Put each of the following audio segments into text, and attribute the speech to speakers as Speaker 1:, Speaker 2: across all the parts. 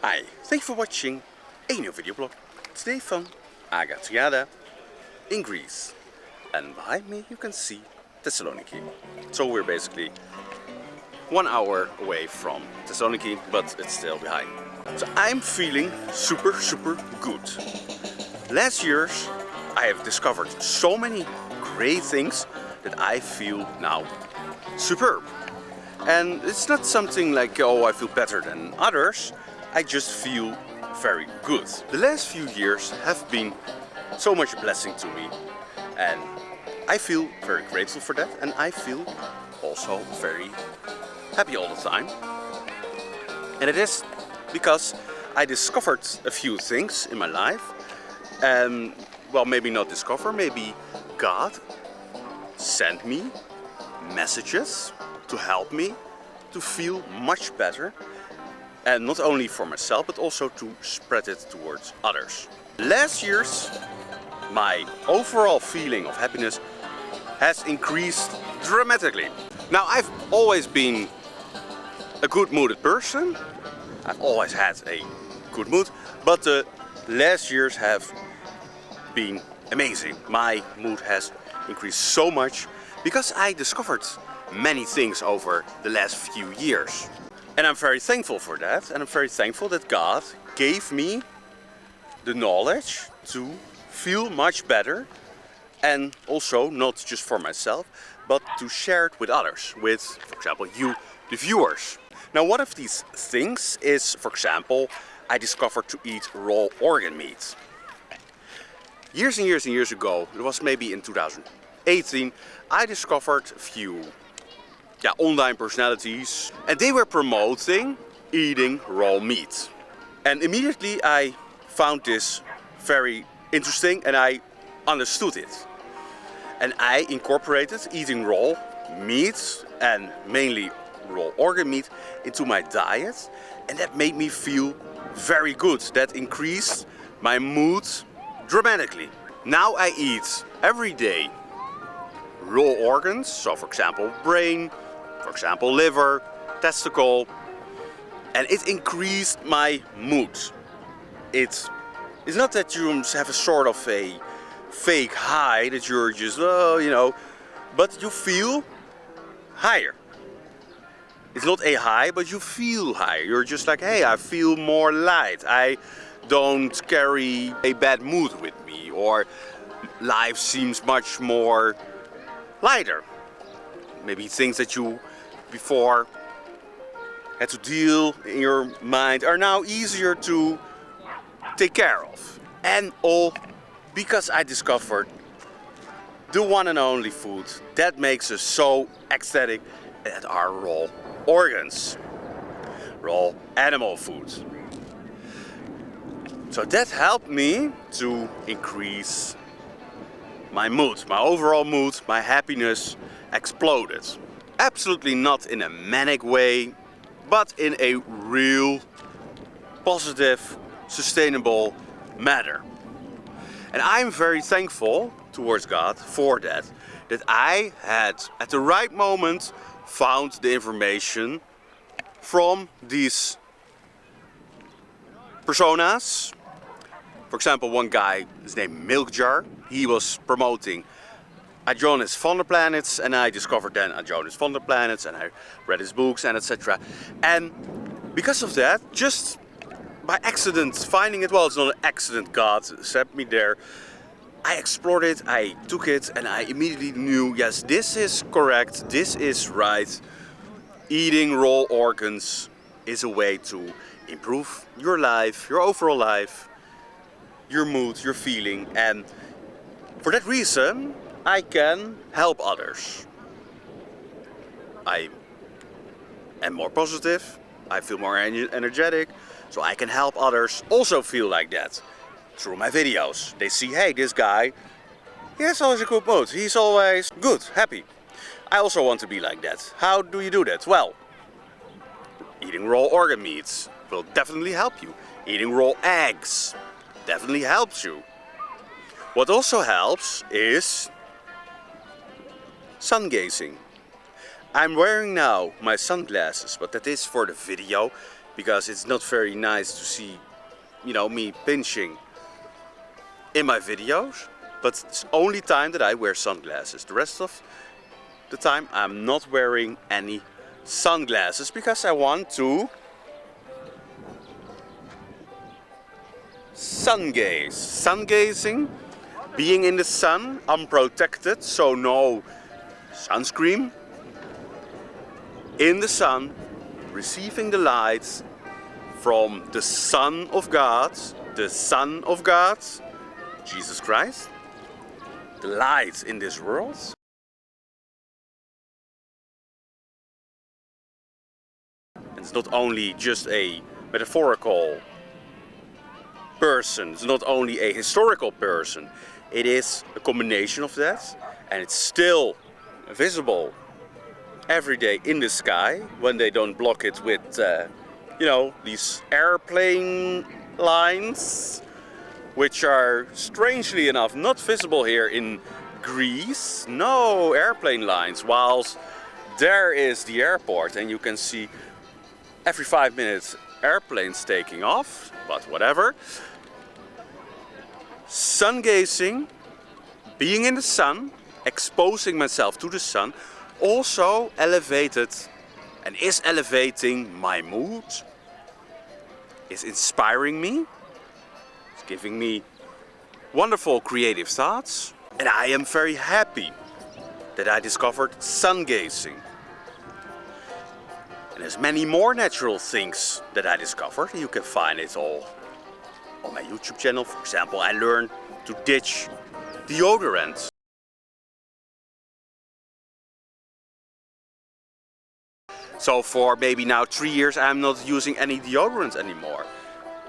Speaker 1: Hi, thank you for watching a new video blog. Today from AGIA TRIADA in Greece. And behind me you can see Thessaloniki. So we're basically 1 hour away from Thessaloniki, but it's still behind. So I'm feeling super good. Last years I have discovered so many great things that I feel now superb. And it's not something like, oh, I feel better than others. I just feel very good. The last few years have been so much a blessing to me. And I feel very grateful for that. And I feel also very happy all the time. And it is because I discovered a few things in my life. And, well, maybe not discover, maybe God sent me messages to help me to feel much better, and not only for myself but also to spread it towards others. Last year's my overall feeling of happiness has increased dramatically. Now, I've always been a good-mooded person. I've always had a good mood, but the last years have been amazing. My mood has increased so much because I discovered many things over the last few years. And I'm very thankful for that, and I'm very thankful that God gave me the knowledge to feel much better, and also not just for myself, but to share it with others, with, for example, you, the viewers. Now, one of these things is, for example, I discovered to eat raw organ meat. Years and years and years ago, it was maybe in 2018, I discovered a few online personalities, and they were promoting eating raw meat. And immediately I found this very interesting and I understood it. And I incorporated eating raw meat, and mainly raw organ meat, into my diet, and that made me feel very good. That increased my mood dramatically. Now I eat every day raw organs, so for example brain, for example liver, testicle, and it increased my mood. It's not that you have a sort of a fake high that you're just, but you feel higher. It's not a high, but you feel higher. You're just like, hey, I feel more light. I don't carry a bad mood with me, or life seems much more lighter. Maybe things that you before had to deal in your mind are now easier to take care of. And all because I discovered the one and only food that makes us so ecstatic, that are raw organs, raw animal food. So that helped me to increase my mood, my overall mood, my happiness exploded. Absolutely not in a manic way, but in a real, positive, sustainable manner. And I'm very thankful towards God for that I had at the right moment found the information from these personas. For example, one guy is named Milk Jar. He was promoting Adonis von der Planets, and I discovered then Adonis von der Planets, and I read his books and etc. And because of that, just by accident finding it, well, it's not an accident, God sent me there, I explored it, I took it, and I immediately knew, yes, this is correct, this is right. Eating raw organs is a way to improve your life, your overall life, your mood, your feeling, and for that reason I can help others. I am more positive, I feel more energetic, so I can help others also feel like that through my videos. They see, hey, this guy, he has always a good mood, he's always good, happy. I also want to be like that. How do you do that? Well, eating raw organ meats will definitely help you. Eating raw eggs definitely helps you. What also helps is sun gazing. I'm wearing now my sunglasses, but that is for the video because it's not very nice to see, you know, me pinching in my videos. But it's the only time that I wear sunglasses. The rest of the time I'm not wearing any sunglasses because I want to sun gaze. Sun gazing, being in the sun, unprotected, so no sunscreen. In the sun, receiving the light from the Son of God, Jesus Christ, the light in this world. And it's not only just a metaphorical person, it's not only a historical person, it is a combination of that, and it's still visible every day in the sky when they don't block it with, you know, these airplane lines, which are strangely enough not visible here in Greece. No airplane lines, whilst there is the airport and you can see every 5 minutes airplanes taking off, but whatever. Sun gazing, being in the sun, exposing myself to the sun, also elevated and is elevating my mood, is inspiring me, it's giving me wonderful creative thoughts, and I am very happy that I discovered sun gazing. And there's many more natural things that I discovered. You can find it all on my YouTube channel. For example, I learned to ditch deodorant. So for maybe now 3 years I'm not using any deodorant anymore.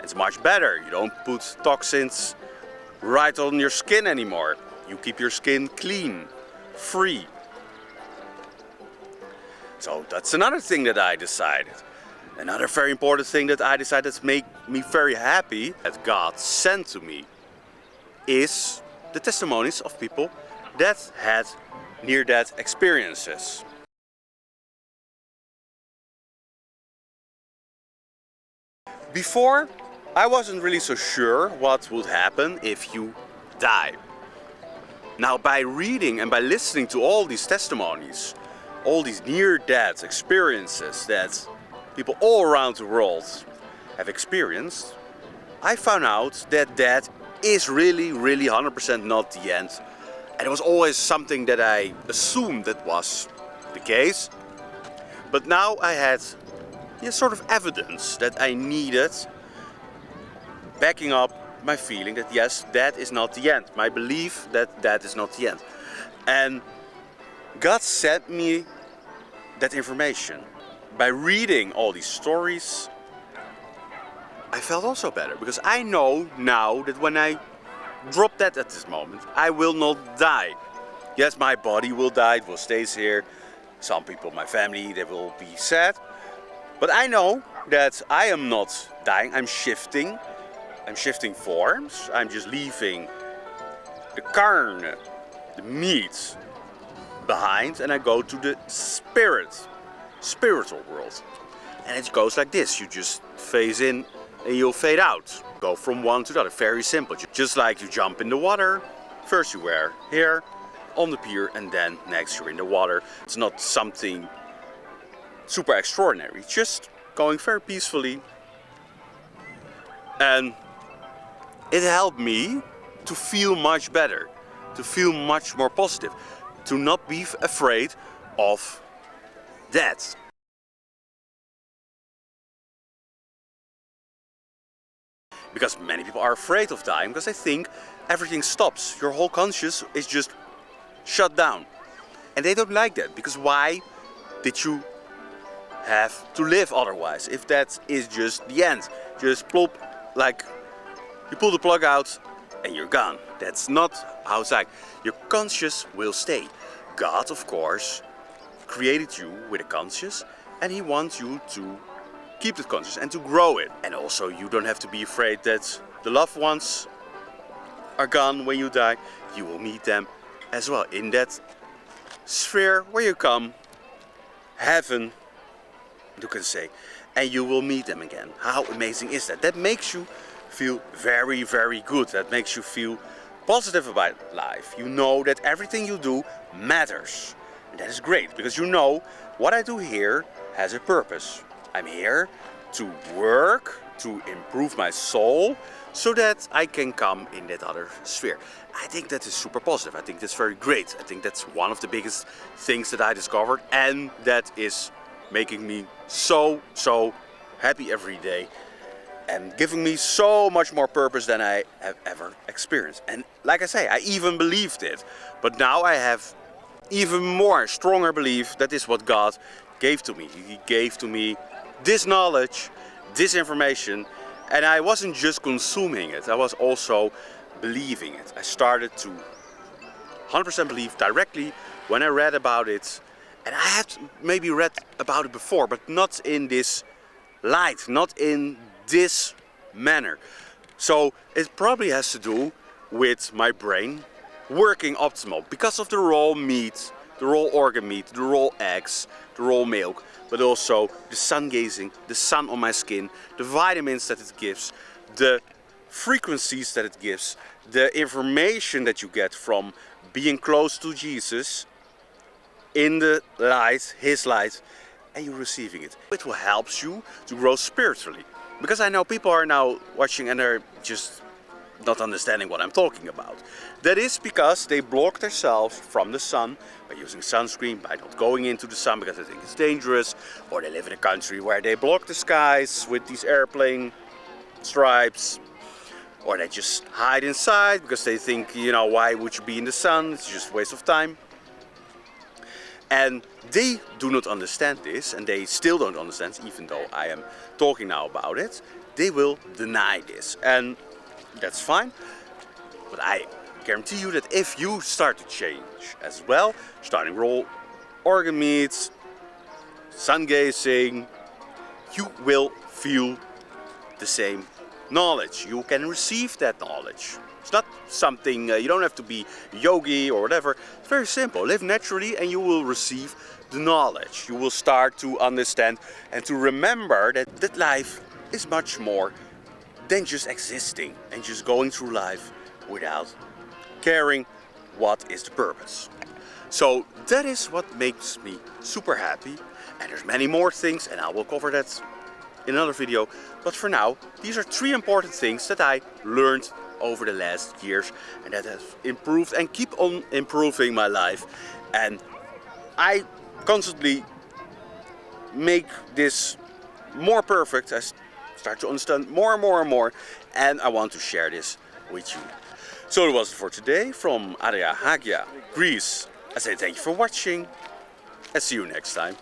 Speaker 1: It's much better. You don't put toxins right on your skin anymore. You keep your skin clean, free. So that's another thing that I decided. Another very important thing that I decided to make me very happy that God sent to me is the testimonies of people that had near-death experiences. Before, I wasn't really so sure what would happen if you die. Now, by reading and by listening to all these testimonies, all these near-death experiences that people all around the world have experienced, I found out that death is really 100% not the end. And it was always something that I assumed that was the case. But now I had sort of evidence that I needed, backing up my feeling that yes, that is not the end. My belief that that is not the end. And God sent me that information. By reading all these stories, I felt also better, because I know now that when I drop that at this moment, I will not die. Yes, my body will die, it will stay here. Some people, my family, they will be sad. But I know that I am not dying, I'm shifting forms. I'm just leaving the carne, the meat, behind, and I go to the spiritual world. And it goes like this, you just phase in and you'll fade out. Go from one to the other, very simple. Just like you jump in the water, first you wear here on the pier and then next you're in the water. It's not something super extraordinary, just going very peacefully. And it helped me to feel much better, to feel much more positive, to not be afraid of death. Because many people are afraid of dying because they think everything stops. Your whole conscious is just shut down. And they don't like that, because why did you have to live otherwise if that is just the end? Just plop, like you pull the plug out and you're gone. That's not how it's like. Your conscious will stay. God, of course, created you with a conscious, and He wants you to keep that conscious and to grow it. And also you don't have to be afraid that the loved ones are gone when you die. You will meet them as well in that sphere where you come, heaven, you can say. and you will meet them again. How amazing is that? That makes you feel very, very good. That makes you feel positive about life. You know that everything you do matters. And that is great, because you know what I do here has a purpose. I'm here to work, to improve my soul, so that I can come in that other sphere. I think that is super positive. I think that's very great. I think that's one of the biggest things that I discovered, and that is making me so happy every day and giving me so much more purpose than I have ever experienced. And like I say, I even believed it, but now I have even more stronger belief that is what God gave to me. He gave to me this knowledge, this information, and I wasn't just consuming it, I was also believing it. I started to 100% believe directly when I read about it. And I had maybe read about it before, but not in this light, not in this manner. So it probably has to do with my brain working optimal because of the raw meat, the raw organ meat, the raw eggs, the raw milk, but also the sun gazing, the sun on my skin, the vitamins that it gives, the frequencies that it gives, the information that you get from being close to Jesus in the light, his light, and you're receiving it. It will help you to grow spiritually. Because I know people are now watching and they're just not understanding what I'm talking about. That is because they block themselves from the sun by using sunscreen, by not going into the sun because they think it's dangerous, or they live in a country where they block the skies with these airplane stripes, or they just hide inside because they think, you know, why would you be in the sun? It's just a waste of time. And they do not understand this, and they still don't understand, even though I am talking now about it. They will deny this, and that's fine. But I guarantee you that if you start to change as well, starting raw organ meats, sun gazing, you will feel the same knowledge. You can receive that knowledge. It's not something, you don't have to be yogi or whatever. It's very simple. Live naturally and you will receive the knowledge. You will start to understand and to remember that life is much more than just existing and just going through life without caring what is the purpose. So that is what makes me super happy. And there's many more things, and I will cover that in another video. But for now, these are 3 important things that I learned over the last years and that have improved and keep on improving my life. And I constantly make this more perfect. I start to understand more and more and more, and I want to share this with you. So that was it for today from AGIA, Greece. I say thank you for watching and see you next time.